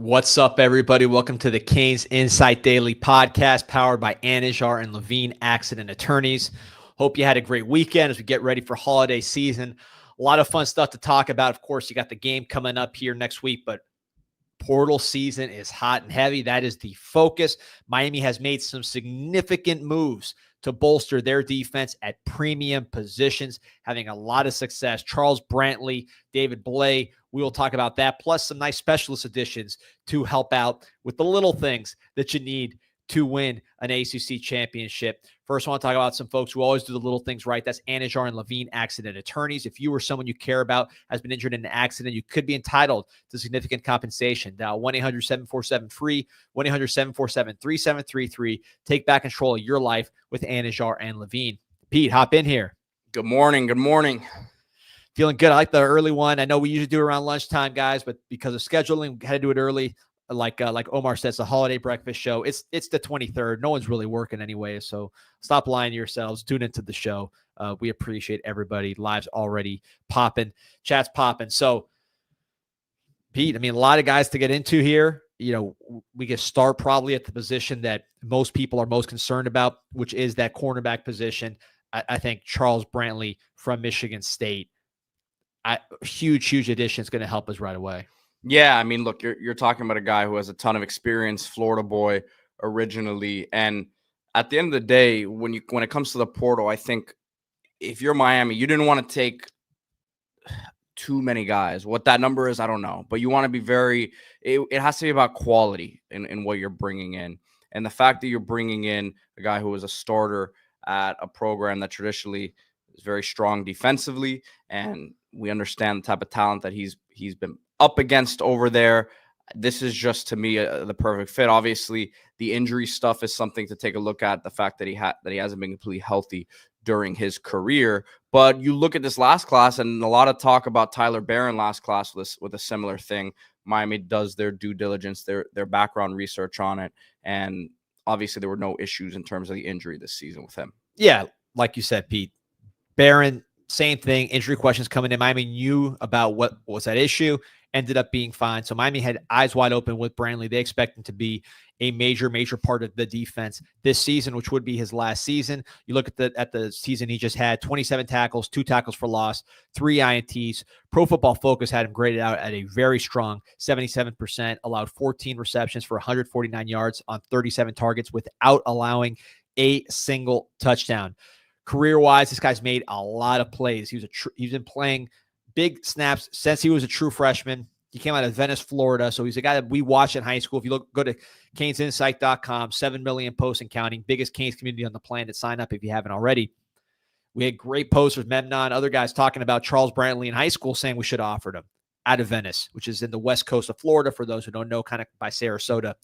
What's up, everybody? Welcome to the Canes Insight Daily podcast powered by Anijar and Levine Accident Attorneys. Hope you had a great weekend as we get ready for holiday season. A lot of fun stuff to talk about. Of course, you got the game coming up here next week, but portal season is hot and heavy. That is the focus. Miami has made some significant moves to bolster their defense at premium positions, having a lot of success. Charles Brantley, David Blay, we will talk about that, plus some nice specialist additions to help out with the little things that you need to win an ACC championship. First, I want to talk about some folks who always do the little things right. That's Anijar and Levine Accident Attorneys. If you or someone you care about has been injured in an accident, you could be entitled to significant compensation. Dial 1-800-747-FREE, 1-800-747-3733. Take back control of your life with Anijar and Levine. Pete, hop in here. Good morning. Good morning. Feeling good. I like the early one. I know we usually do it around lunchtime, guys, but because of scheduling, we had to do it early. Like Omar says, the holiday breakfast show. It's the 23rd. No one's really working anyway, so stop lying to yourselves. Tune into the show. We appreciate everybody. Lives already popping, chat's popping. So, Pete, I mean, a lot of guys to get into here. You know, we can start probably at the position that most people are most concerned about, which is that cornerback position. I think Charles Brantley from Michigan State, huge addition is going to help us right away. Yeah, I mean, look, you're talking about a guy who has a ton of experience, Florida boy originally, and at the end of the day, when it comes to the portal, I think if you're Miami, you didn't want to take too many guys. What that number is, I don't know, but you want to be it has to be about quality in what you're bringing in, and the fact that you're bringing in a guy who was a starter at a program that traditionally is very strong defensively, and we understand the type of talent that he's been up against over there. This is just, to me, the perfect fit. Obviously, the injury stuff is something to take a look at. The fact that he hasn't been completely healthy during his career. But you look at this last class, and a lot of talk about Tyler Barron last class with a similar thing. Miami does their due diligence, their background research on it, and obviously there were no issues in terms of the injury this season with him. Yeah, like you said, Pete, Barron, same thing. Injury questions coming in. Miami knew about what was that issue, ended up being fine. So Miami had eyes wide open with Brantley. They expect him to be a major part of the defense this season, which would be his last season. You look at the season he just had: 27 tackles, 2 tackles for loss, 3 INTs. Pro Football Focus had him graded out at a very strong 77%, allowed 14 receptions for 149 yards on 37 targets without allowing a single touchdown. Career-wise, this guy's made a lot of plays. He's been playing big snaps since he was a true freshman. He came out of Venice, Florida, so he's a guy that we watched in high school. If you go to CanesInsight.com, 7 million posts and counting, biggest Canes community on the planet. Sign up if you haven't already. We had great posters, Memnon, other guys talking about Charles Brantley in high school, saying we should have offered him out of Venice, which is in the west coast of Florida, for those who don't know, kind of by Sarasota.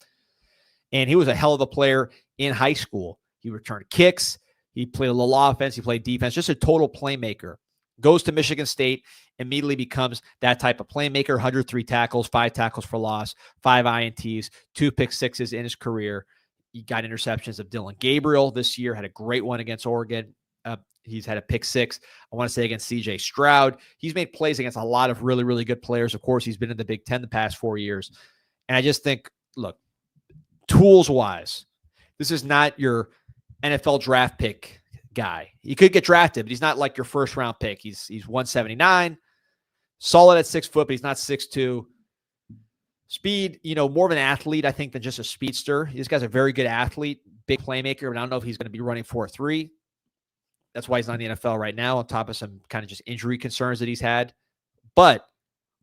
And he was a hell of a player in high school. He returned kicks. He played a little offense. He played defense. Just a total playmaker. Goes to Michigan State, immediately becomes that type of playmaker. 103 tackles, 5 tackles for loss, 5 INTs, 2 pick sixes in his career. He got interceptions of Dylan Gabriel this year, had a great one against Oregon. He's had a pick 6, I want to say, against CJ Stroud. He's made plays against a lot of really good players. Of course, he's been in the Big Ten the past 4 years. And I just think, look, tools-wise, this is not your NFL draft pick guy. He could get drafted, but he's not like your first round pick. He's 179, solid at 6 foot, but he's not 6'2". Speed, more of an athlete, I think, than just a speedster. This guy's a very good athlete, big playmaker, but I don't know if he's going to be running 4.3. That's why he's not in the NFL right now, on top of some kind of just injury concerns that he's had. But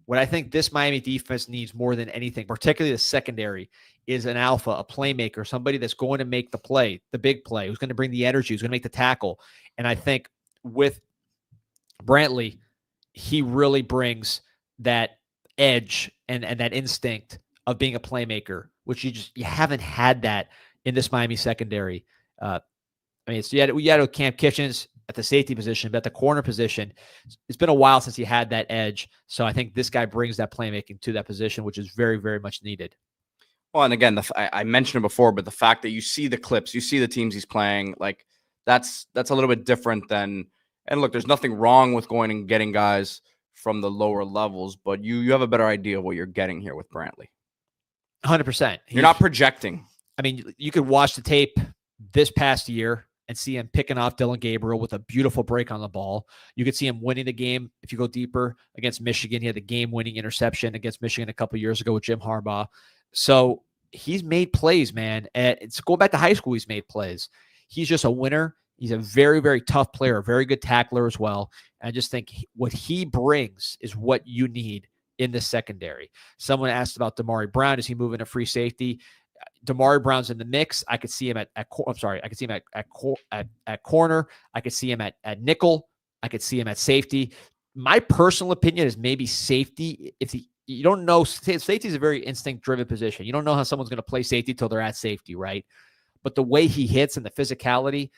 what I think this Miami defense needs more than anything, particularly the secondary, is an alpha, a playmaker, somebody that's going to make the play, the big play, who's going to bring the energy, who's going to make the tackle. And I think with Brantley, he really brings that edge and that instinct of being a playmaker, which you haven't had that in this Miami secondary. So you had Cam Kitchens at the safety position, but at the corner position, it's been a while since he had that edge. So I think this guy brings that playmaking to that position, which is very, very much needed. Well, and again, I mentioned it before, but the fact that you see the clips, you see the teams he's playing, like that's a little bit different than. And look, there's nothing wrong with going and getting guys from the lower levels, but you have a better idea of what you're getting here with Brantley. 100%. You're not projecting. I mean, you could watch the tape this past year and see him picking off Dylan Gabriel with a beautiful break on the ball. You could see him winning the game. If you go deeper against Michigan, he had the game-winning interception against Michigan a couple years ago with Jim Harbaugh. So he's made plays, man. And it's going back to high school. He's made plays. He's just a winner. He's a very, very tough player, a very good tackler as well. And I just think what he brings is what you need in the secondary. Someone asked about Damari Brown. Is he moving to free safety? Damari Brown's in the mix. I could see him I could see him at corner. I could see him at nickel. I could see him at safety. My personal opinion is maybe safety. You don't know, safety is a very instinct-driven position. You don't know how someone's going to play safety till they're at safety, right? But the way he hits and the physicality,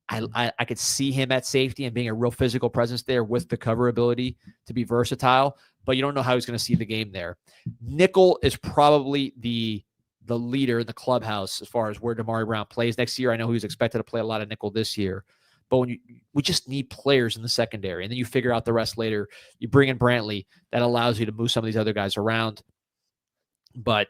I could see him at safety and being a real physical presence there with the cover ability to be versatile. But you don't know how he's going to see the game there. Nickel is probably the leader in the clubhouse as far as where Damari Brown plays next year. I know he was expected to play a lot of nickel this year, but we just need players in the secondary, and then you figure out the rest later. You bring in Brantley, that allows you to move some of these other guys around. But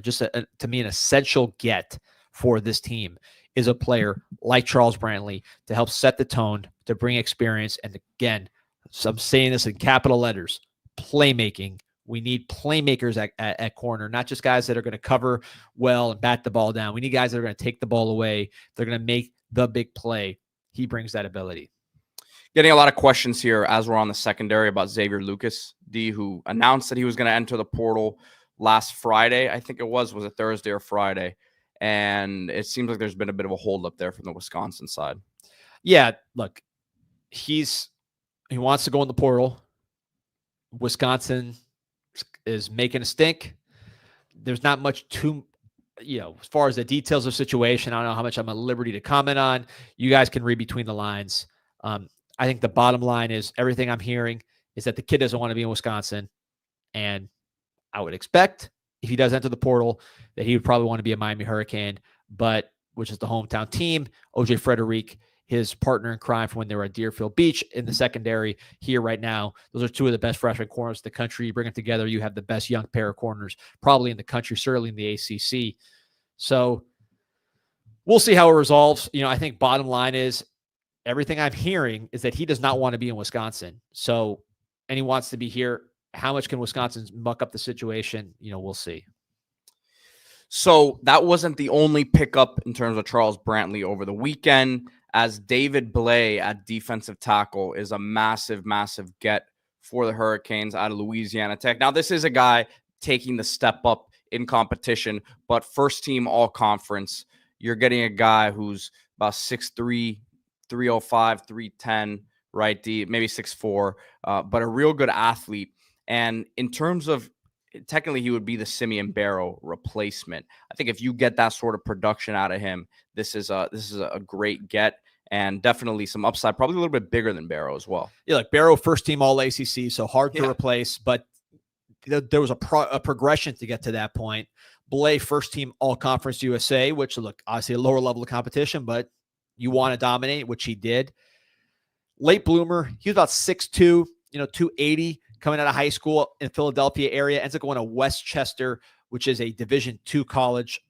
just to me, an essential get for this team is a player like Charles Brantley to help set the tone, to bring experience, and again, so I'm saying this in capital letters: playmaking. We need playmakers at corner, not just guys that are going to cover well and bat the ball down. We need guys that are going to take the ball away. They're going to make the big play. He brings that ability. Getting a lot of questions here as we're on the secondary about Xavier Lucas, who announced that he was going to enter the portal last Friday. I think it was it Thursday or Friday? And it seems like there's been a bit of a holdup there from the Wisconsin side. Yeah, look, he wants to go in the portal. Wisconsin is making a stink. There's not much as far as the details of the situation. I don't know how much I'm at liberty to comment on. You guys can read between the lines. I think the bottom line is everything I'm hearing is that the kid doesn't want to be in Wisconsin. And I would expect if he does enter the portal that he would probably want to be a Miami Hurricane, which is the hometown team. OJ Frederick, his partner in crime from when they were at Deerfield Beach in the secondary here right now. Those are two of the best freshman corners in the country. You bring them together, you have the best young pair of corners probably in the country, certainly in the ACC. So we'll see how it resolves. I think bottom line is everything I'm hearing is that he does not want to be in Wisconsin. So, and he wants to be here. How much can Wisconsin muck up the situation? We'll see. So that wasn't the only pickup in terms of Charles Brantley over the weekend, as David Blay at defensive tackle is a massive, massive get for the Hurricanes out of Louisiana Tech. Now, this is a guy taking the step up in competition, but first team all conference. You're getting a guy who's about 6'3", 305, 310, right? Maybe 6'4", but a real good athlete. And in terms of, technically he would be the Simeon Barrow replacement. I think if you get that sort of production out of him, this is a great get, and definitely some upside, probably a little bit bigger than Barrow as well. Yeah, like Barrow, first team all ACC, so hard to replace, but there was a progression to get to that point. Blay, first team all conference USA, which look obviously a lower level of competition, but you want to dominate, which he did. Late bloomer, he was about 6'2", 280 coming out of high school in Philadelphia area, ends up going to Westchester, which is a Division II college.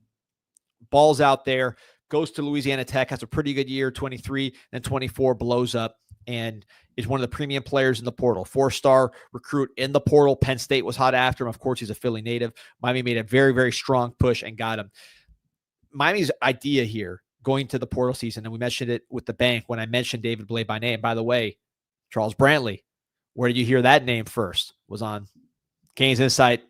Balls out there, goes to Louisiana Tech, has a pretty good year, 23, then 24, blows up, and is one of the premium players in the portal. 4-star recruit in the portal. Penn State was hot after him. Of course, he's a Philly native. Miami made a very, very strong push and got him. Miami's idea here going to the portal season, and we mentioned it with the bank when I mentioned David Blay by name. By the way, Charles Brantley, where did you hear that name first? Was on Canes Insight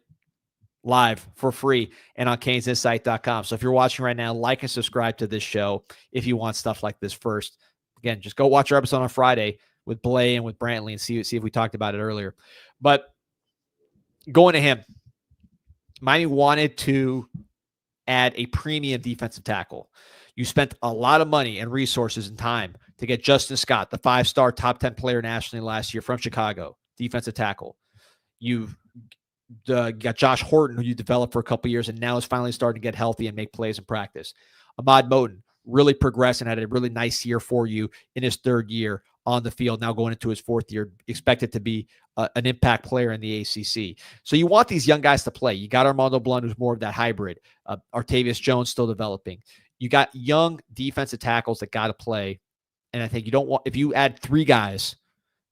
live for free and on canesinsight.com. So if you're watching right now, like and subscribe to this show if you want stuff like this first. Again, just go watch our episode on Friday with Blay and with Brantley and see if we talked about it earlier. But going to him, Miami wanted to add a premium defensive tackle. You spent a lot of money and resources and time to get Justin Scott, the 5-star top 10 player nationally last year from Chicago, defensive tackle. You've got Josh Horton, who you developed for a couple years and now is finally starting to get healthy and make plays in practice. Ahmad Moten really progressed and had a really nice year for you in his third year. on the field, now going into his 4th year, expected to be an impact player in the ACC. So you want these young guys to play. You got Armando Blunt, who's more of that hybrid. Artavius Jones still developing. You got young defensive tackles that got to play. And I think you don't want, if you add 3 guys,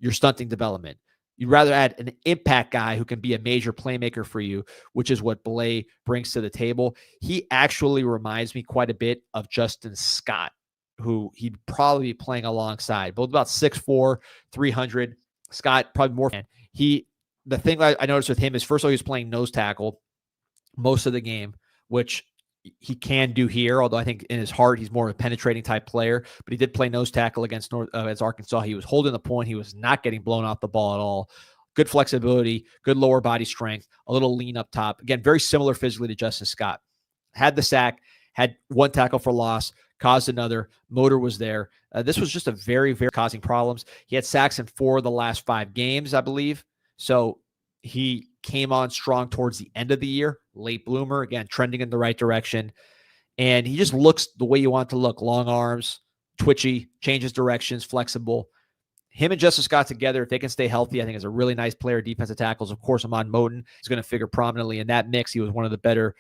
you're stunting development. You'd rather add an impact guy who can be a major playmaker for you, which is what Blay brings to the table. He actually reminds me quite a bit of Justin Scott, who he'd probably be playing alongside. Both about 6'4", 300. Scott, probably more. The thing I noticed with him is, first of all, he was playing nose tackle most of the game, which he can do here, although I think in his heart he's more of a penetrating type player. But he did play nose tackle against Arkansas. He was holding the point. He was not getting blown off the ball at all. Good flexibility, good lower body strength, a little lean up top. Again, very similar physically to Justin Scott. Had the sack, had 1 tackle for loss, caused another. Motor was there. This was just a very, very causing problems. He had sacks in 4 of the last 5 games, I believe. So he came on strong towards the end of the year, late bloomer, again, trending in the right direction. And he just looks the way you want to look. Long arms, twitchy, changes directions, flexible. Him and Justin Scott together, if they can stay healthy, I think is a really nice player. Defensive tackles, of course, Amon Moten is going to figure prominently in that mix. He was one of the better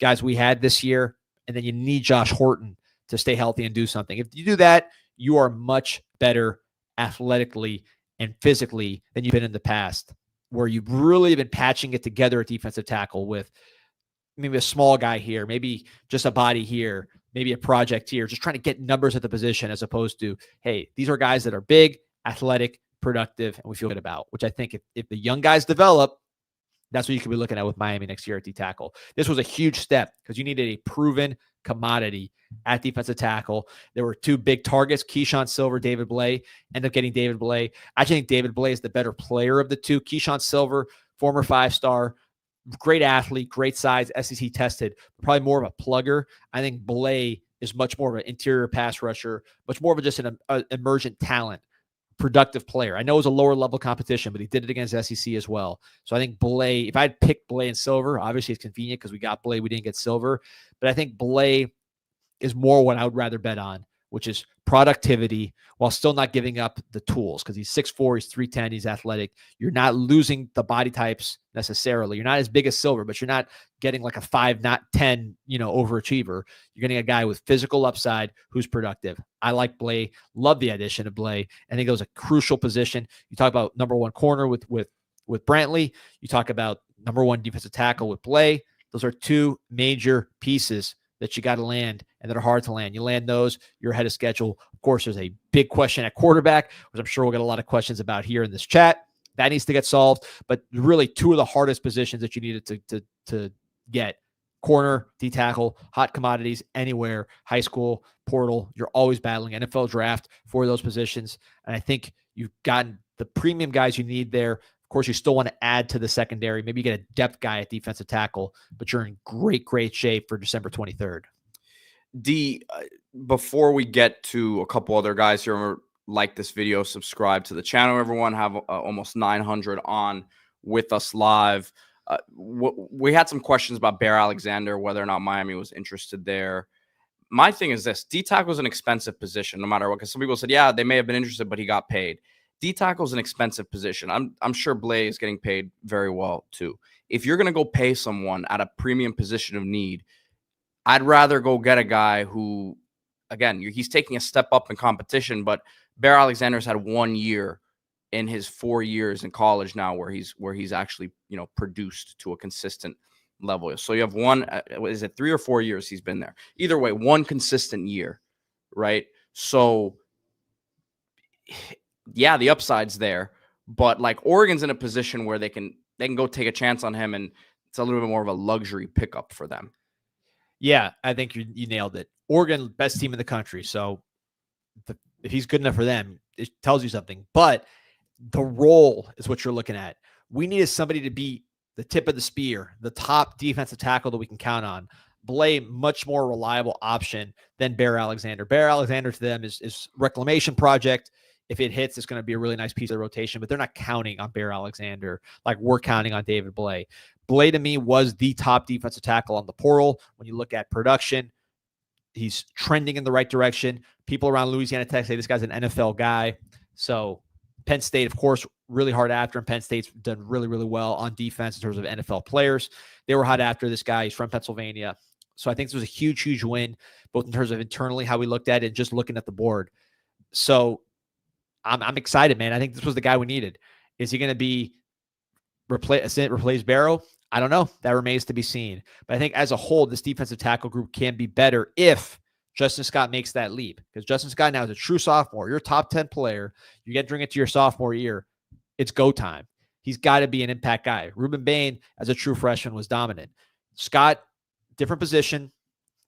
guys we had this year. And then you need Josh Horton to stay healthy and do something. If you do that, you are much better athletically and physically than you've been in the past, where you've really been patching it together at defensive tackle with maybe a small guy here, maybe just a body here, maybe a project here, just trying to get numbers at the position, as opposed to, hey, these are guys that are big, athletic, productive, and we feel good about, which I think if the young guys develop, that's what you could be looking at with Miami next year at D tackle. This was a huge step because you needed a proven commodity at defensive tackle. There were 2 big targets, Keyshawn Silver, David Blay. End up getting David Blay. I actually think David Blay is the better player of the 2. Keyshawn Silver, former 5-star, great athlete, great size, SEC tested, probably more of a plugger. I think Blay is much more of an interior pass rusher, much more of just an emergent talent, productive player. I know it was a lower level competition, but he did it against SEC as well. So I think Blay, if I'd picked Blay and Silver, obviously it's convenient because we got Blay, we didn't get Silver, but I think Blay is more what I would rather bet on, which is productivity while still not giving up the tools, because he's 6'4", he's 310, he's athletic. You're not losing the body types necessarily. You're not as big as Silver, but you're not getting like a 5'10", overachiever. You're getting a guy with physical upside who's productive. I like Blay. Love the addition of Blay. I think it was a crucial position. You talk about number 1 corner with Brantley. You talk about number 1 defensive tackle with Blay. Those are 2 major pieces that you got to land and that are hard to land. You land those, you're ahead of schedule. Of course, there's a big question at quarterback, which I'm sure we'll get a lot of questions about here in this chat. That needs to get solved. But really 2 of the hardest positions that you needed to get: corner, D tackle, hot commodities anywhere, high school, portal. You're always battling NFL draft for those positions. And I think you've gotten the premium guys you need there. Of course, you still want to add to the secondary. Maybe you get a depth guy at defensive tackle, but you're in great, great shape for December 23rd. Before we get to a couple other guys here, like this video, subscribe to the channel. Everyone, have almost 900 on with us live. We had some questions about Bear Alexander, whether or not Miami was interested there. My thing is this: D tackle is an expensive position, no matter what. Because some people said, yeah, they may have been interested, but he got paid. D tackle is an expensive position. I'm sure Blay is getting paid very well too. If you're going to go pay someone at a premium position of need, I'd rather go get a guy who, again, he's taking a step up in competition, but Bear Alexander's had 1 year in his 4 years in college now where he's actually, produced to a consistent level. So you have one, is it 3 or 4 years he's been there? Either way, 1 consistent year, right? So yeah, the upside's there, but like Oregon's in a position where they can go take a chance on him, and it's a little bit more of a luxury pickup for them. Yeah, I think you nailed it. Oregon, best team in the country. So if he's good enough for them, it tells you something. But the role is what you're looking at. We needed somebody to be the tip of the spear, the top defensive tackle that we can count on. Blay, much more reliable option than Bear Alexander. Bear Alexander to them is reclamation project. If it hits, it's going to be a really nice piece of the rotation, but they're not counting on Bear Alexander like we're counting on David Blay. Blay, to me, was the top defensive tackle on the portal. When you look at production, he's trending in the right direction. People around Louisiana Tech say this guy's an NFL guy. So Penn State, of course, really hard after him. Penn State's done really, really well on defense in terms of NFL players. They were hot after this guy. He's from Pennsylvania. So I think this was a huge, huge win, both in terms of internally how we looked at it and just looking at the board. So I'm excited, man. I think this was the guy we needed. Is he going to be replace Barrow? I don't know. That remains to be seen. But I think as a whole, this defensive tackle group can be better if Justin Scott makes that leap, because Justin Scott now is a true sophomore. You're a top 10 player. You get into your sophomore year. It's go time. He's got to be an impact guy. Ruben Bain, as a true freshman, was dominant. Scott, different position,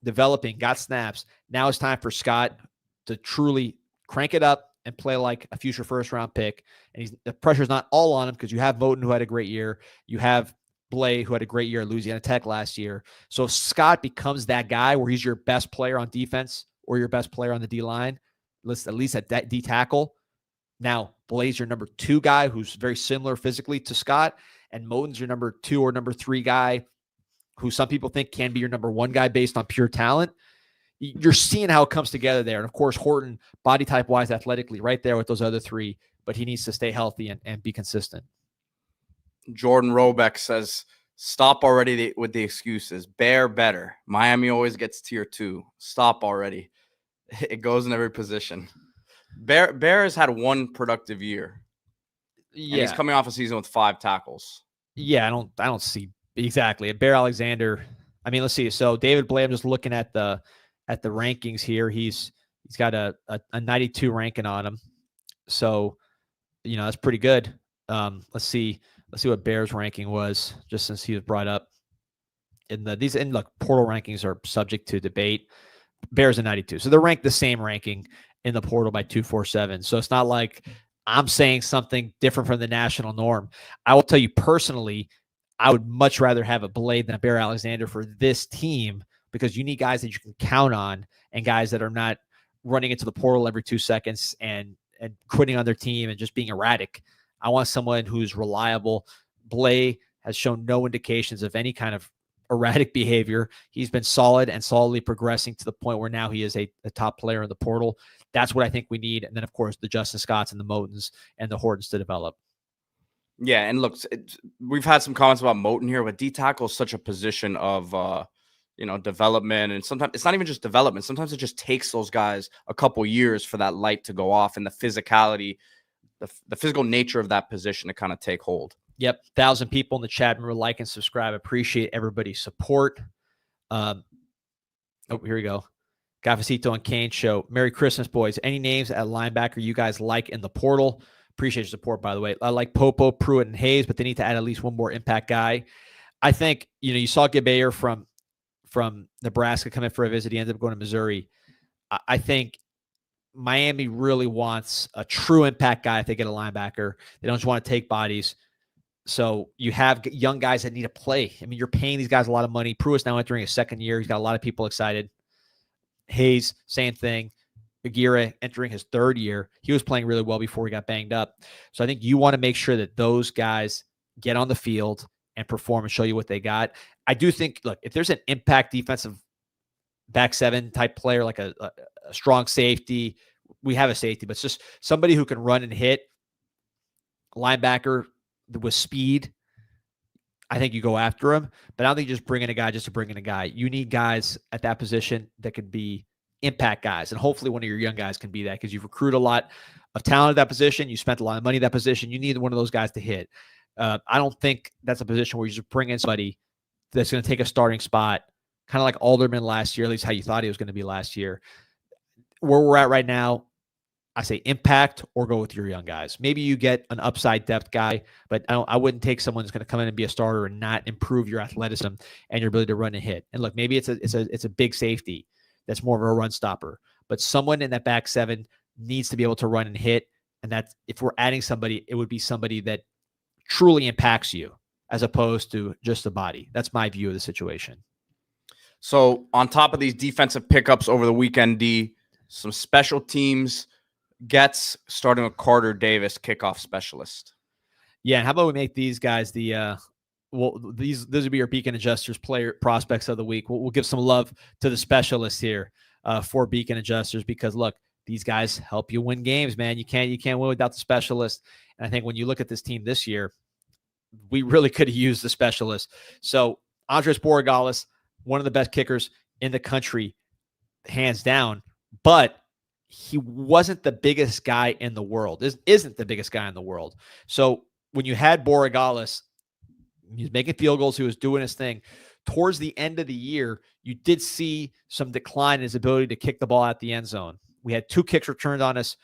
developing, got snaps. Now it's time for Scott to truly crank it up and play like a future first-round pick. And the pressure's not all on him because you have Moten, who had a great year. You have Blay, who had a great year at Louisiana Tech last year. So if Scott becomes that guy where he's your best player on defense or your best player on the D-line, at least at D tackle, now Blay's your number 2 guy who's very similar physically to Scott, and Moten's your number 2 or number 3 guy who some people think can be your number 1 guy based on pure talent. You're seeing how it comes together there. And of course, Horton, body type wise, athletically, right there with those other 3, but he needs to stay healthy and be consistent. Jordan Robeck says, stop already with the excuses. Bear better. Miami always gets tier 2. Stop already. It goes in every position. Bear has had 1 productive year. Yeah. And he's coming off a season with 5 tackles. Yeah, I don't see exactly. Bear Alexander. I mean, let's see. So David Blay, I'm just looking at the rankings here. He's got a 92 ranking on him. So, that's pretty good. Let's see what Bear's ranking was, just since he was brought up. Look, portal rankings are subject to debate. Bear's a 92. So they're ranked the same ranking in the portal by 247. So it's not like I'm saying something different from the national norm. I will tell you personally, I would much rather have a Blade than a Bear Alexander for this team, because you need guys that you can count on and guys that are not running into the portal every 2 seconds and quitting on their team and just being erratic. I want someone who's reliable. Blay has shown no indications of any kind of erratic behavior. He's been solid and solidly progressing to the point where now he is a top player in the portal. That's what I think we need. And then, of course, the Justin Scotts and the Motens and the Hortons to develop. Yeah, and look, we've had some comments about Moten here, but D tackle is such a position of development, and sometimes it's not even just development. Sometimes it just takes those guys a couple years for that light to go off and the physicality, the physical nature of that position to kind of take hold. Yep, 1,000 people in the chat. Remember, like and subscribe. Appreciate everybody's support. Here we go. Cafecito and Kane show. Merry Christmas, boys. Any names at linebacker you guys like in the portal? Appreciate your support, by the way. I like Popo, Pruitt, and Hayes, but they need to add at least 1 more impact guy. I think, you saw Gabayer from Nebraska come in for a visit. He ended up going to Missouri. I think Miami really wants a true impact guy if they get a linebacker. They don't just want to take bodies. So you have young guys that need to play. I mean, you're paying these guys a lot of money. Pruitt's now entering his 2nd year. He's got a lot of people excited. Hayes, same thing. Aguirre entering his 3rd year. He was playing really well before he got banged up. So I think you want to make sure that those guys get on the field and perform and show you what they got. I do think, look, if there's an impact defensive back 7 type player, like a strong safety, we have a safety, but it's just somebody who can run and hit, linebacker with speed, I think you go after him. But I don't think you just bring in a guy just to bring in a guy. You need guys at that position that could be impact guys. And hopefully one of your young guys can be that, because you've recruited a lot of talent at that position. You spent a lot of money at that position. You need one of those guys to hit. I don't think that's a position where you just bring in somebody that's going to take a starting spot, kind of like Alderman last year, at least how you thought he was going to be last year. Where we're at right now, I say impact or go with your young guys. Maybe you get an upside depth guy, but I wouldn't take someone who's going to come in and be a starter and not improve your athleticism and your ability to run and hit. And look, maybe it's a big safety that's more of a run stopper, but someone in that back 7 needs to be able to run and hit. And that's, if we're adding somebody, it would be somebody that truly impacts you as opposed to just a body. That's my view of the situation. So on top of these defensive pickups over the weekend, some special teams gets, starting with Carter Davis, kickoff specialist. Yeah, and how about we make these guys these would be your Beacon Adjusters player prospects of the week. We'll give some love to the specialists here for Beacon Adjusters, because look, these guys help you win games, man. You can't win without the specialist. And I think when you look at this team this year, we really could have used the specialist. So Andres Borregales, one of the best kickers in the country, hands down, but he wasn't the biggest guy in the world. This isn't the biggest guy in the world. So when you had Borregales, he was making field goals, he was doing his thing. Towards the end of the year, you did see some decline in his ability to kick the ball at the end zone. We had 2 kicks returned on us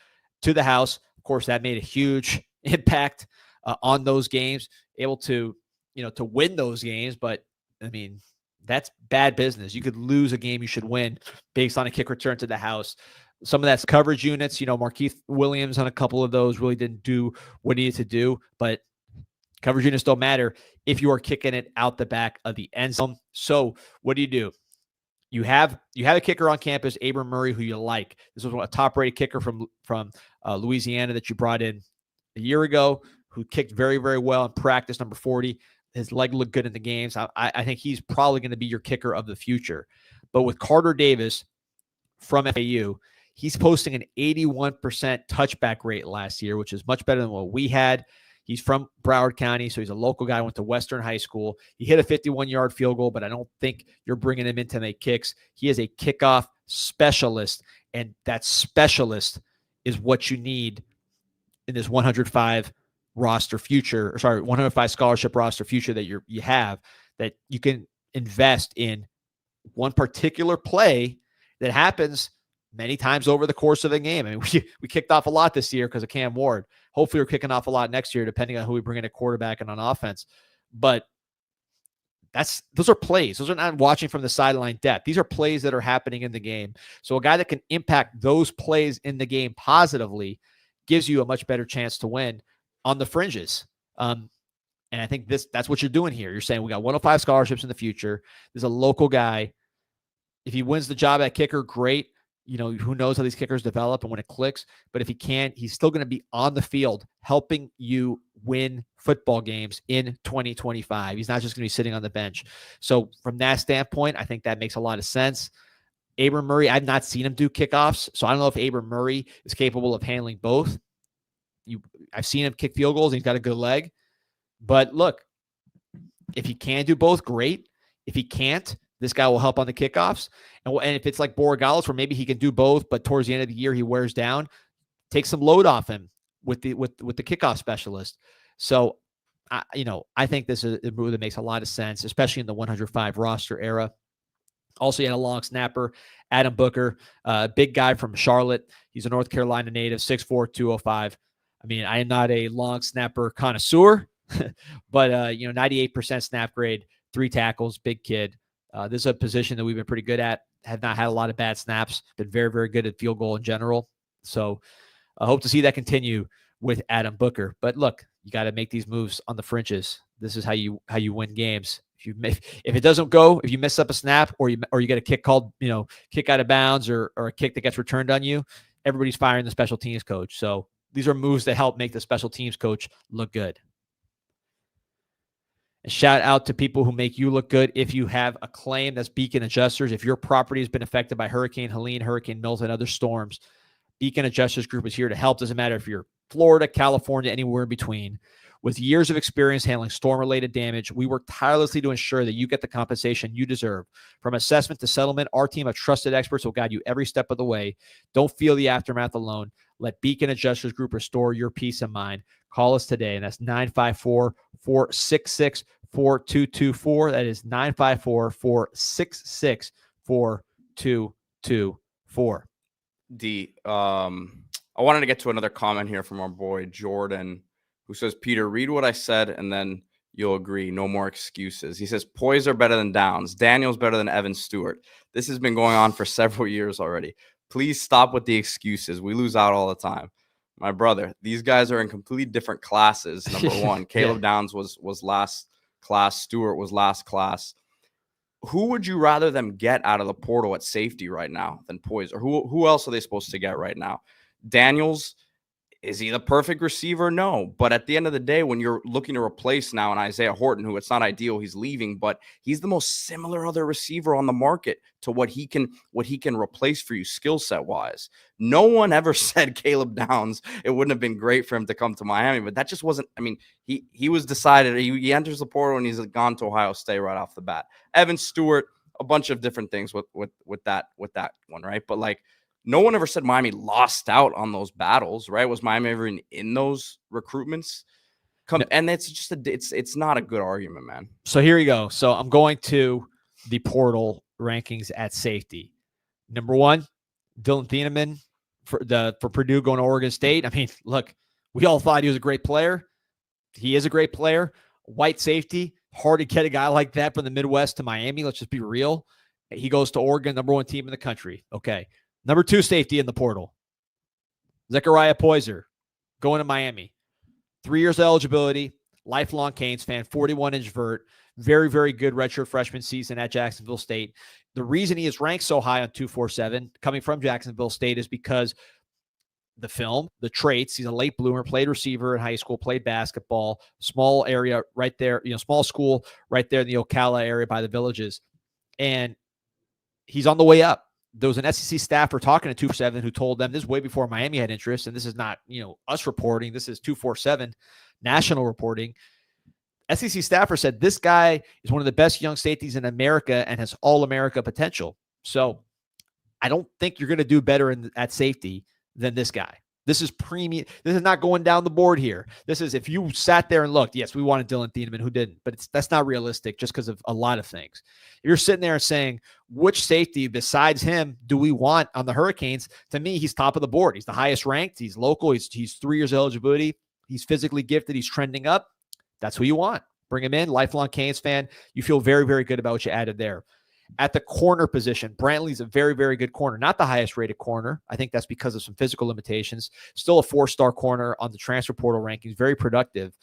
to the house. Of course, that made a huge impact on those games, able to, to win those games. But I mean, that's bad business. You could lose a game you should win based on a kick return to the house. Some of that's coverage units. Markeith Williams on a couple of those really didn't do what he needed to do, but coverage units don't matter if you are kicking it out the back of the end zone. So what do? You have a kicker on campus, Abram Murray, who you like. This was a top-rated kicker from Louisiana that you brought in a year ago, who kicked very, very well in practice, number 40. His leg looked good in the games. I think he's probably going to be your kicker of the future. But with Carter Davis from FAU, he's posting an 81% touchback rate last year, which is much better than what we had. He's from Broward County, so he's a local guy, went to Western High School. He hit a 51-yard field goal, but I don't think you're bringing him in to make kicks. He is a kickoff specialist, and that specialist is what you need in this 105 scholarship roster future that you have, that you can invest in one particular play that happens many times over the course of a game. I mean, we kicked off a lot this year because of Cam Ward. Hopefully we're kicking off a lot next year, depending on who we bring in at quarterback and on offense. But those are plays. Those are not watching from the sideline depth. These are plays that are happening in the game. So a guy that can impact those plays in the game positively gives you a much better chance to win on the fringes. And I think that's what you're doing here. You're saying we got 105 scholarships in the future. There's a local guy. If he wins the job at kicker, great. Who knows how these kickers develop and when it clicks. But if he can't, he's still going to be on the field helping you win football games in 2025. He's not just going to be sitting on the bench. So from that standpoint, I think that makes a lot of sense. Abram Murray, I've not seen him do kickoffs, so I don't know if Abram Murray is capable of handling both. I've seen him kick field goals. He's got a good leg. But look, if he can do both, great. If he can't, this guy will help on the kickoffs. And if it's like Borregales, where maybe he can do both, but towards the end of the year he wears down, take some load off him with the kickoff specialist. So, I think this is a move that makes a lot of sense, especially in the 105 roster era. Also, he had a long snapper, Adam Booker, big guy from Charlotte. He's a North Carolina native, 6'4", 205. I mean, I am not a long snapper connoisseur, but 98% snap grade, 3 tackles, big kid. This is a position that we've been pretty good at, have not had a lot of bad snaps, been very, very good at field goal in general. So I hope to see that continue with Adam Booker. But look, you got to make these moves on the fringes. This is how you win games. If it doesn't go, if you mess up a snap or you get a kick called, kick out of bounds or a kick that gets returned on you, everybody's firing the special teams coach. So these are moves that help make the special teams coach look good. And shout out to people who make you look good. If you have a claim, that's Beacon Adjusters. If your property has been affected by Hurricane Helene, Hurricane Milton, and other storms, Beacon Adjustors Group is here to help. Doesn't matter if you're Florida, California, anywhere in between. With years of experience handling storm-related damage, we work tirelessly to ensure that you get the compensation you deserve. From assessment to settlement, our team of trusted experts will guide you every step of the way. Don't feel the aftermath alone. Let Beacon Adjusters Group restore your peace of mind. Call us today, and that's 954-466-4224. That is 954-466-4224. I wanted to get to another comment here from our boy Jordan, who says, Peter, read what I said, and then you'll agree. No more excuses. He says, poise are better than downs. Daniel's better than Evan Stewart. This has been going on for several years already. Please stop with the excuses. We lose out all the time. My brother, these guys are in completely different classes. Number one, Caleb Downs was last class. Stewart was last class. Who would you rather them get out of the portal at safety right now than Poise? Or who else are they supposed to get right now? Daniels, Is he the perfect receiver? No. But at the end of the day, when you're looking to replace now an Isaiah Horton, who it's not ideal, he's leaving, but he's the most similar other receiver on the market to what he can replace for you skill set wise. No one ever said Caleb Downs, it wouldn't have been great for him to come to Miami, but that just wasn't, I mean, he was decided, he enters the portal and he's gone to Ohio State right off the bat. Evan Stewart, a bunch of different things with that one, right? But like, no one ever said Miami lost out on those battles, right? Was Miami ever in those recruitments? And it's just it's not a good argument, man. So here you go. So I'm going to the portal rankings at safety. Number 1, Dylan Thieneman for Purdue going to Oregon State. I mean, look, we all thought he was a great player. He is a great player. White safety, hard to get a guy like that from the Midwest to Miami. Let's just be real. He goes to Oregon, number 1 team in the country. Okay. Number 2 safety in the portal, Zechariah Poyser, going to Miami. 3 years of eligibility, lifelong Canes fan, 41-inch vert, very, very good redshirt freshman season at Jacksonville State. The reason he is ranked so high on 247, coming from Jacksonville State, is because the film, the traits, he's a late bloomer, played receiver in high school, played basketball, small area right there, small school right there in the Ocala area by the Villages. And he's on the way up. There was an SEC staffer talking to 247 who told them, this is way before Miami had interest, and this is not, us reporting. This is 247 national reporting. SEC staffer said this guy is one of the best young safeties in America and has all-America potential. So I don't think you're going to do better at safety than this guy. This is premium. This is not going down the board here. This is, if you sat there and looked, yes, we wanted Dylan Thieneman, who didn't, but that's not realistic just because of a lot of things. If you're sitting there and saying, which safety besides him do we want on the Hurricanes? To me, he's top of the board. He's the highest ranked. He's local. He's 3 years of eligibility. He's physically gifted. He's trending up. That's who you want. Bring him in. Lifelong Canes fan. You feel very, very good about what you added there. At the corner position, Brantley's a very, very good corner. Not the highest rated corner. I think that's because of some physical limitations. Still a 4-star corner on the transfer portal rankings. Very productive.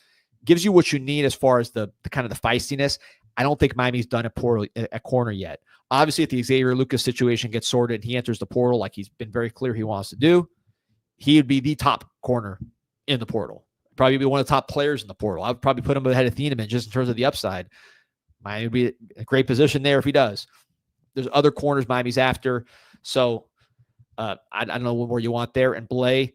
Gives you what you need as far as the kind of the feistiness. I don't think Miami's done at corner yet. Obviously, if the Xavier Lucas situation gets sorted and he enters the portal like he's been very clear he wants to do, he would be the top corner in the portal. Probably be one of the top players in the portal. I would probably put him ahead of Thieneman just in terms of the upside. Miami would be a great position there if he does. There's other corners Miami's after. So I don't know where you want there. And Blay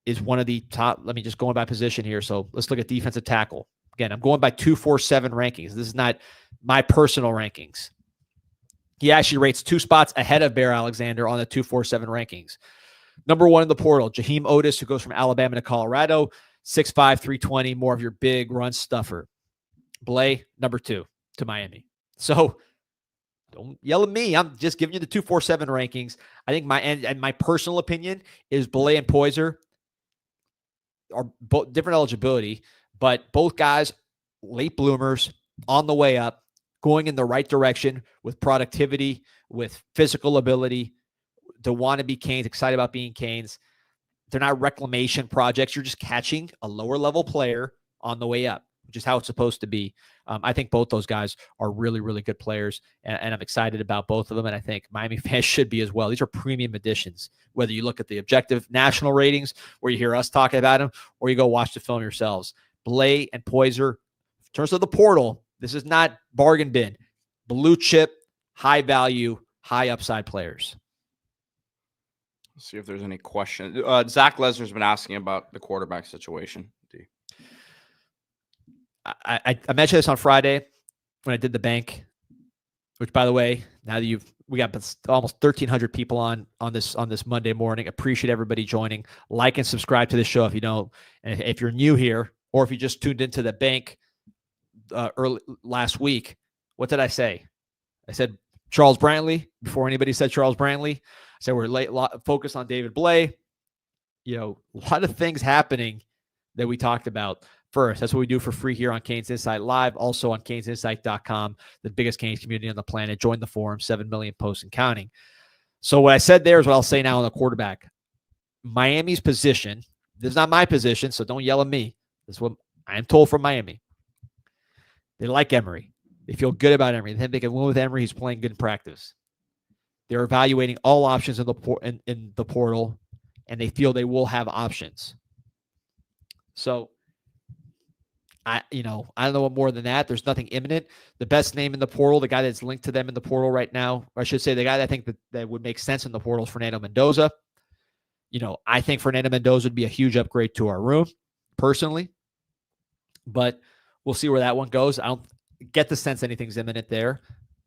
is one of the top. Let me just go by position here. So let's look at defensive tackle. Again, I'm going by 247 rankings. This is not my personal rankings. He actually rates 2 spots ahead of Bear Alexander on the 247 rankings. Number 1 in the portal, Jaheim Otis, who goes from Alabama to Colorado, 6'5", 320, more of your big run stuffer. Blay, number 2 to Miami. So don't yell at me. I'm just giving you the 247 rankings. I think my personal opinion is Blay and Poyser are both different eligibility, but both guys, late bloomers, on the way up, going in the right direction with productivity, with physical ability, to want to be Canes, excited about being Canes. They're not reclamation projects. You're just catching a lower level player on the way up, which is how it's supposed to be. I think both those guys are really, really good players, and I'm excited about both of them, and I think Miami fans should be as well. These are premium additions, whether you look at the objective national ratings, where you hear us talking about them, or you go watch the film yourselves. Blay and Poyser, in terms of the portal, this is not bargain bin. Blue chip, high value, high upside players. Let's see if there's any questions. Zach Lesnar's been asking about the quarterback situation. I mentioned this on Friday when I did the bank, which, by the way, now that we got almost 1,300 people on this Monday morning. Appreciate everybody joining. Like and subscribe to this show if you don't. And if you're new here, or if you just tuned into the bank early last week, what did I say? I said Charles Brantley before anybody said Charles Brantley. I said we're focused on David Blay. A lot of things happening that we talked about. First, that's what we do for free here on Canes Insight Live, also on CanesInsight.com, the biggest Canes community on the planet. Join the forum, 7 million posts and counting. So what I said there is what I'll say now on the quarterback. Miami's position, this is not my position, so don't yell at me. This is what I am told from Miami. They like Emery. They feel good about Emery. They think they can win with Emery. He's playing good in practice. They're evaluating all options in the portal, and they feel they will have options. So I don't know what more than that. There's nothing imminent. The best name in the portal, the guy that's linked to them in the portal right now, or I should say the guy that I think that would make sense in the portal is Fernando Mendoza. I think Fernando Mendoza would be a huge upgrade to our room, personally. But we'll see where that one goes. I don't get the sense anything's imminent there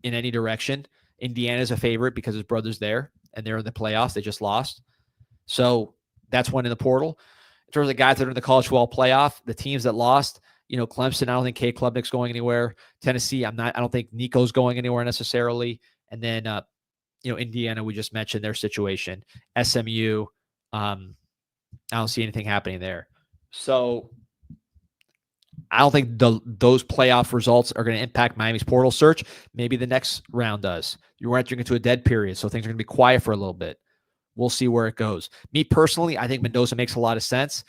in any direction. Indiana's a favorite because his brother's there, and they're in the playoffs. They just lost. So that's one in the portal. In terms of the guys that are in the college football playoff, the teams that lost, Clemson, I don't think K Klubnik's going anywhere. Tennessee, I don't think Nico's going anywhere necessarily. And then, Indiana, we just mentioned their situation. SMU, I don't see anything happening there. So I don't think those playoff results are going to impact Miami's portal search. Maybe the next round does. You're entering into a dead period, so things are going to be quiet for a little bit. We'll see where it goes. Me personally, I think Mendoza makes a lot of sense.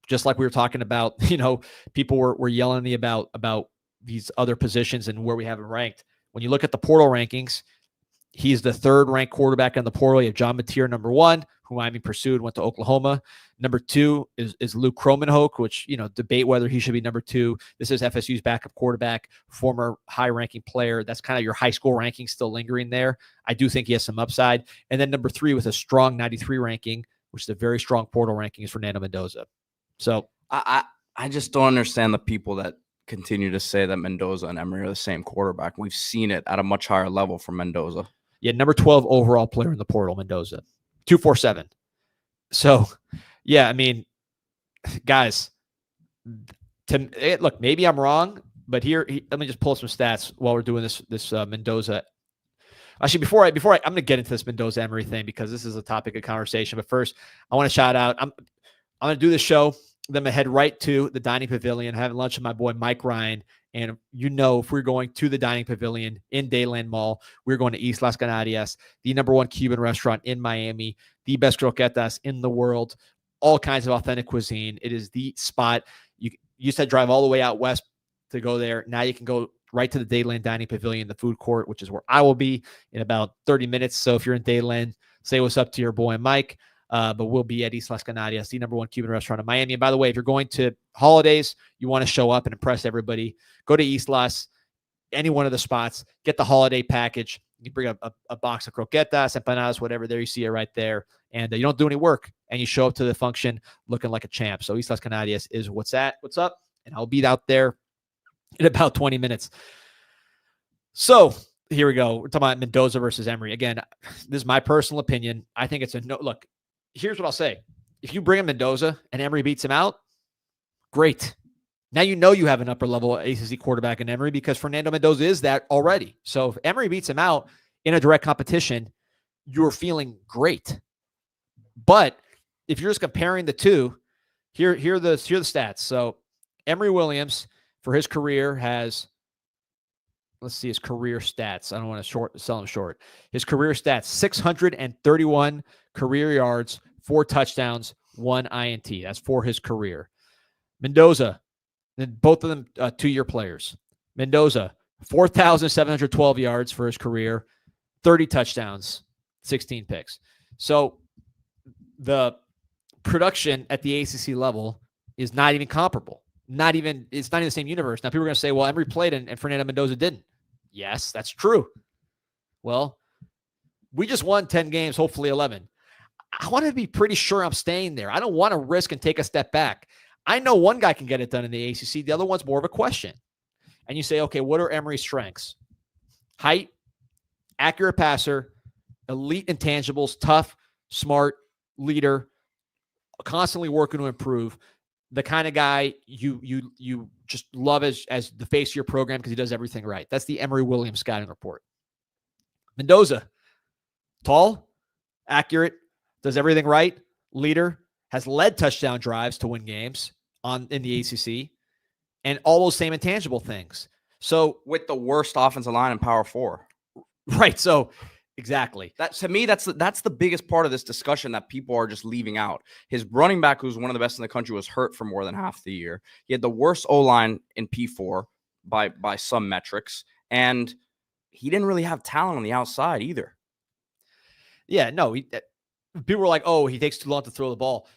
Just like we were talking about, people were yelling at me about these other positions and where we have him ranked. When you look at the portal rankings, he's the third ranked quarterback in the portal. You have John Mateer, number one, who Miami pursued, went to Oklahoma. Number two is Luke Kromenhoek, which, debate whether he should be number two. This is FSU's backup quarterback, former high-ranking player. That's kind of your high school ranking still lingering there. I do think he has some upside. And then number three with a strong 93 ranking, which is a very strong portal ranking, is Fernando Mendoza. So I just don't understand the people that continue to say that Mendoza and Emory are the same quarterback. We've seen it at a much higher level from Mendoza. Yeah, number 12 overall player in the portal, Mendoza. 247. So, yeah, I mean, guys, look, maybe I'm wrong, but let me just pull up some stats while we're doing this Mendoza. Actually, before I'm going to get into this Mendoza Emory thing because this is a topic of conversation. But first, I want to shout out. I'm going to do this show. Then I'm going to head right to the dining pavilion, having lunch with my boy Mike Ryan. And if we're going to the dining pavilion in Dayland Mall, we're going to Islas Canarias, the number one Cuban restaurant in Miami, the best croquetas in the world, all kinds of authentic cuisine. It is the spot. You used to drive all the way out west to go there. Now you can go right to the Dayland Dining Pavilion, the food court, which is where I will be in about 30 minutes. So if you're in Dayland, say what's up to your boy Mike. But we'll be at Islas Canarias, the number one Cuban restaurant in Miami. And by the way, if you're going to holidays, you want to show up and impress everybody, go to Islas, any one of the spots, get the holiday package. You bring a box of croquetas, empanadas, whatever there. You see it right there. And you don't do any work, and you show up to the function looking like a champ. So Islas Canarias is what's up. And I'll be out there in about 20 minutes. So here we go. We're talking about Mendoza versus Emory. Again, this is my personal opinion. I think it's a no. Look, here's what I'll say. If you bring in Mendoza and Emory beats him out, great. Now you have an upper-level ACC quarterback in Emory because Fernando Mendoza is that already. So if Emory beats him out in a direct competition, you're feeling great. But if you're just comparing the two, here are the stats. So Emory Williams, for his career, has – let's see his career stats. I don't want to sell him short. His career stats, 631 career yards, 4 touchdowns, 1 INT. That's for his career. Mendoza, both of them 2-year players. Mendoza, 4,712 yards for his career, 30 touchdowns, 16 picks. So the production at the ACC level is not even comparable. It's not even the same universe. Now, people are going to say, well, Emory played and Fernando Mendoza didn't. Yes, that's true. Well, we just won 10 games, hopefully 11. I want to be pretty sure I'm staying there. I don't want to risk and take a step back. I know one guy can get it done in the ACC. The other one's more of a question. And you say, okay, what are Emory's strengths? Height, accurate passer, elite intangibles, tough, smart, leader, constantly working to improve. The kind of guy you just love as the face of your program because he does everything right. That's the Emory Williams scouting report. Mendoza, tall, accurate, does everything right, leader, has led touchdown drives to win games in the ACC, and all those same intangible things. So with the worst offensive line in Power 4. Right. So exactly. That to me, that's the biggest part of this discussion that people are just leaving out. His running back, who's one of the best in the country, was hurt for more than half the year. He had the worst O-line in P4 by some metrics, and he didn't really have talent on the outside either. Yeah, no. People were like, "Oh, he takes too long to throw the ball."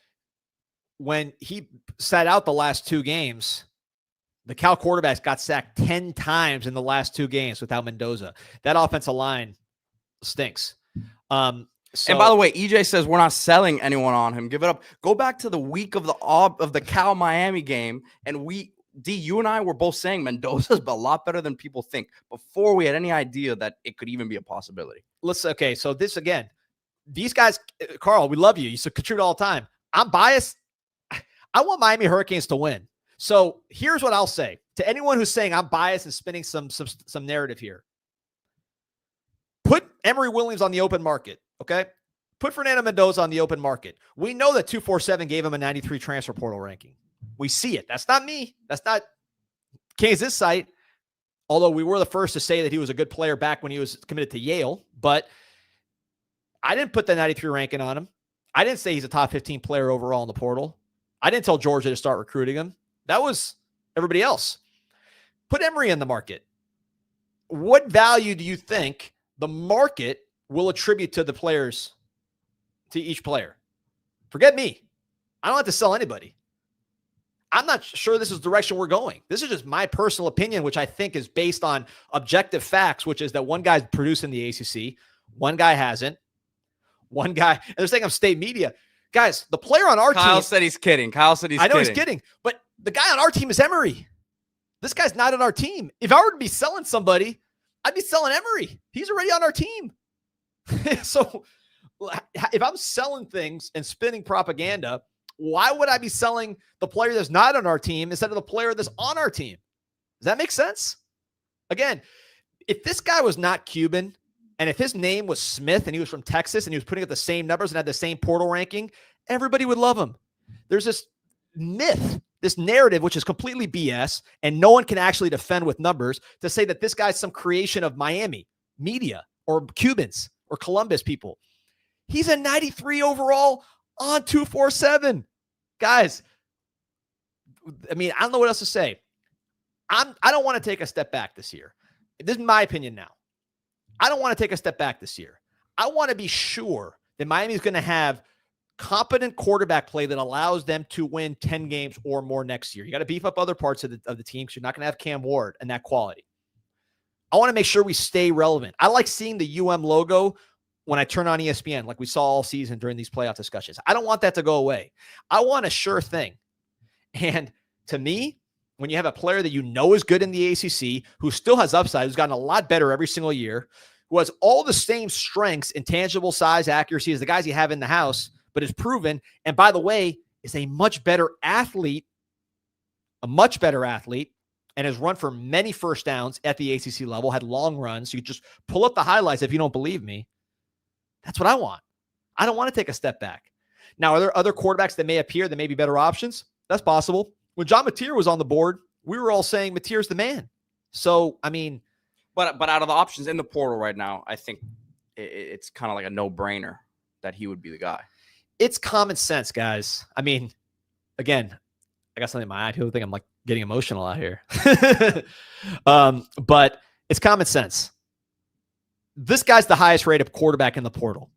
when he sat out the last 2 games, the Cal quarterbacks got sacked 10 times in the last 2 games without Mendoza. That offensive line stinks. And by the way, EJ says we're not selling anyone on him. Give it up. Go back to the week of the Cal Miami game, and you and I were both saying Mendoza's a lot better than people think before we had any idea that it could even be a possibility. Okay, so this again, these guys, Carl, we love you. You contribute all the time. I'm biased. I want Miami Hurricanes to win. So here's what I'll say to anyone who's saying I'm biased and spinning some narrative here. Put Emory Williams on the open market, okay? Put Fernando Mendoza on the open market. We know that 247 gave him a 93 transfer portal ranking. We see it. That's not me. That's not Kansas site. Although we were the first to say that he was a good player back when he was committed to Yale, but I didn't put the 93 ranking on him. I didn't say he's a top 15 player overall in the portal. I didn't tell Georgia to start recruiting him. That was everybody else. Put Emory in the market. What value do you think the market will attribute to the players, to each player? Forget me. I don't have to sell anybody. I'm not sure this is the direction we're going. This is just my personal opinion, which I think is based on objective facts, which is that one guy's producing the ACC, one guy hasn't. One guy, and they're saying I'm state media. Guys, the player on our team. Kyle said he's kidding. I know he's kidding, but the guy on our team is Emory. This guy's not on our team. If I were to be selling somebody, I'd be selling Emory. He's already on our team. So if I'm selling things and spinning propaganda, why would I be selling the player that's not on our team instead of the player that's on our team? Does that make sense? Again, if this guy was not Cuban, and if his name was Smith and he was from Texas and he was putting up the same numbers and had the same portal ranking, everybody would love him. There's this myth, this narrative, which is completely BS, and no one can actually defend with numbers to say that this guy's some creation of Miami media or Cubans or Columbus people. He's a 93 overall on 247. Guys, I mean, I don't know what else to say. I don't want to take a step back this year. This is my opinion now. I don't want to take a step back this year. I want to be sure that Miami is going to have competent quarterback play that allows them to win 10 games or more next year. You got to beef up other parts of the team because you're not going to have Cam Ward and that quality. I want to make sure we stay relevant. I like seeing the logo when I turn on ESPN, like we saw all season during these playoff discussions. I don't want that to go away. I want a sure thing. And to me, when you have a player that you know is good in the ACC, who still has upside, who's gotten a lot better every single year, who has all the same strengths, intangible size, accuracy as the guys you have in the house, but is proven, and by the way, is a much better athlete, and has run for many first downs at the ACC level, had long runs. You just pull up the highlights if you don't believe me. That's what I want. I don't want to take a step back. Now, are there other quarterbacks that may appear that may be better options? That's possible. When John Mateer was on the board, we were all saying Mateer's the man. So, I mean. But out of the options in the portal right now, I think it's kind of like a no-brainer that he would be the guy. It's common sense, guys. I mean, again, I got something in my eye. People think I'm like getting emotional out here. But it's common sense. This guy's the highest rated quarterback in the portal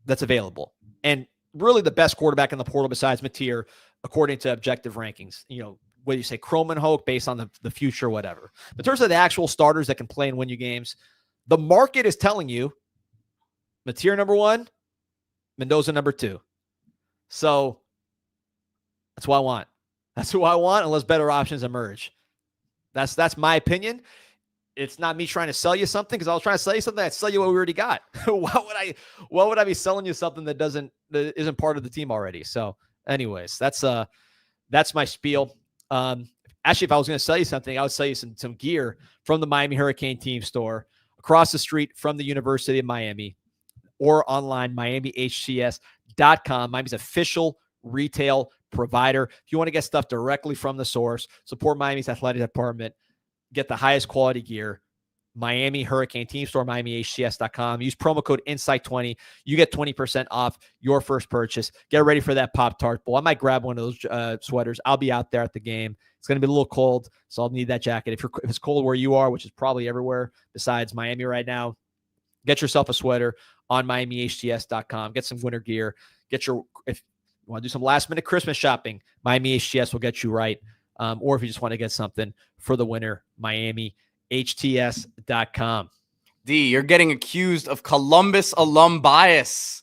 that's available. And really the best quarterback in the portal besides Mateer, according to objective rankings. You know, whether you say Croman Hoke based on the future, whatever. But in terms of the actual starters that can play and win you games, the market is telling you Mateer number 1, Mendoza number 2. So that's what I want. That's who I want unless better options emerge. That's my opinion. It's not me trying to sell you something, because I was trying to sell you something. I'd sell you what we already got. Why would I be selling you something that isn't part of the team already? So anyways, that's my spiel. Actually, if I was going to sell you something, I would sell you some gear from the Miami Hurricane team store across the street from the University of Miami, or online, MiamiHTS.com, Miami's official retail provider. If you want to get stuff directly from the source, support Miami's athletic department, get the highest quality gear, Miami Hurricane team store, MiamiHTS.com. Use promo code INSIGHT20. You get 20% off your first purchase. Get ready for that Pop-Tart Bowl. I might grab one of those sweaters. I'll be out there at the game. It's going to be a little cold, so I'll need that jacket. If it's cold where you are, which is probably everywhere besides Miami right now, get yourself a sweater on MiamiHTS.com. Get some winter gear. want to do some last minute Christmas shopping, Miami HTS will get you right. Or if you just want to get something for the winter, MiamiHTS.com. D, you're getting accused of Columbus alum bias.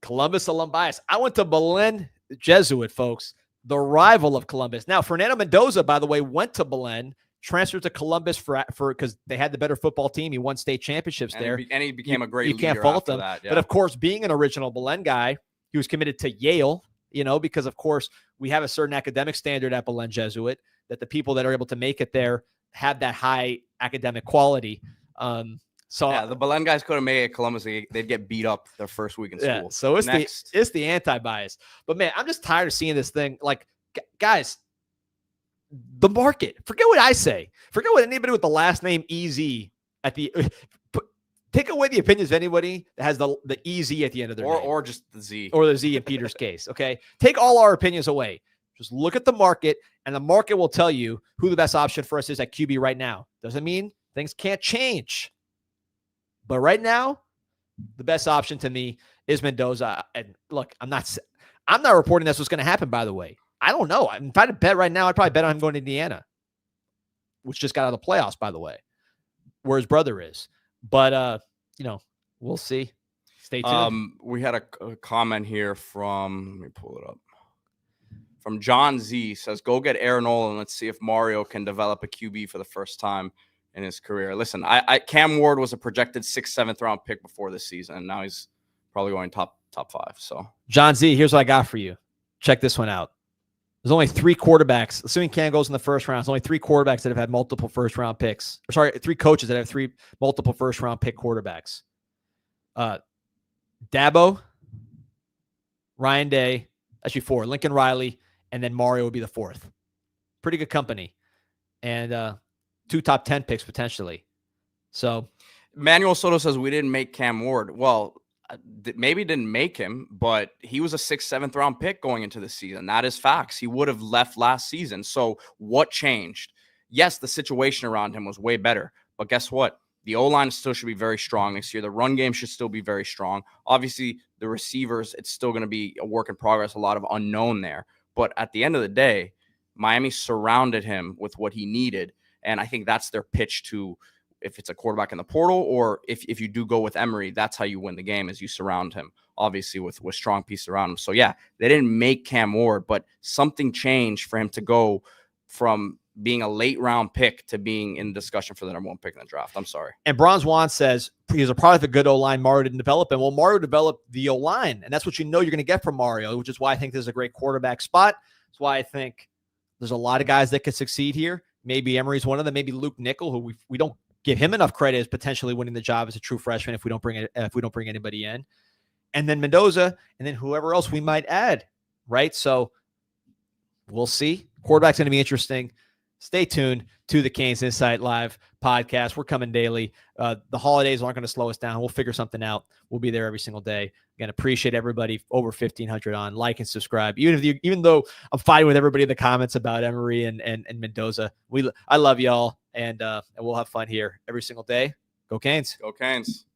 Columbus alum bias. I went to Belen Jesuit, folks, the rival of Columbus. Now, Fernando Mendoza, by the way, went to Belen, transferred to Columbus for because they had the better football team. He won state championships there. And he became a great leader. You can't fault him. That, yeah. But, of course, being an original Belen guy, he was committed to Yale, because, of course, we have a certain academic standard at Belen Jesuit that the people that are able to make it there have that high academic quality. So yeah, the Belen guys could have made it at Columbus. They'd get beat up their first week in school. Yeah, so it's the anti-bias. But, man, I'm just tired of seeing this thing. Like, guys, the market. Forget what I say. Forget what anybody with the last name EZ at the take away the opinions of anybody that has the EZ at the end of their name. Or just the Z. Or the Z in Peter's case. Okay. Take all our opinions away. Just look at the market, and the market will tell you who the best option for us is at QB right now. Doesn't mean things can't change. But right now, the best option to me is Mendoza. And look, I'm not reporting that's what's going to happen, by the way. I don't know. If I had to bet right now, I'd probably bet on him going to Indiana, which just got out of the playoffs, by the way, where his brother is. But, we'll see. Stay tuned. We had a comment here from, let me pull it up. From John Z, says, go get Aaron Nolan. Let's see if Mario can develop a QB for the first time in his career. Listen, Cam Ward was a projected 6th, 7th round pick before this season, and now he's probably going top 5. So, John Z, here's what I got for you. Check this one out. There's only 3 quarterbacks, assuming Cam goes in the first round. There's only 3 quarterbacks that have had multiple first round picks. 3 coaches that have 3 multiple first round pick quarterbacks. Dabo, Ryan Day, actually 4. Lincoln Riley, and then Mario would be the 4th. Pretty good company. And 2 top 10 picks potentially. So Manuel Soto says we didn't make Cam Ward. Well, maybe didn't make him, but he was a 6th, 7th round pick going into the season. That is facts. He would have left last season. So what changed? Yes, the situation around him was way better, but guess what? The O-line still should be very strong next year. The run game should still be very strong. Obviously, the receivers, it's still going to be a work in progress, a lot of unknown there. But at the end of the day, Miami surrounded him with what he needed. And I think that's their pitch to, if it's a quarterback in the portal, or if you do go with Emory, that's how you win the game, is you surround him, obviously, with strong pieces around him. So, yeah, they didn't make Cam Ward, but something changed for him to go from being a late round pick to being in discussion for the number 1 pick in the draft. I'm sorry. And Bronze Juan says he's a product of a good O-line. Mario didn't develop him. Well, Mario developed the O-line, and that's what you're going to get from Mario, which is why I think there's a great quarterback spot. That's why I think there's a lot of guys that could succeed here. Maybe Emory's one of them. Maybe Luke Nickel, who we don't give him enough credit, as potentially winning the job as a true freshman if we don't bring anybody in. And then Mendoza, and then whoever else we might add, right? So we'll see. Quarterback's going to be interesting. Stay tuned to the Canes Insight Live podcast. We're coming daily. The holidays aren't going to slow us down. We'll figure something out. We'll be there every single day. Again, appreciate everybody over 1,500 on. Like and subscribe. Even though I'm fighting with everybody in the comments about Emory and Mendoza, I love y'all, and we'll have fun here every single day. Go Canes. Go Canes.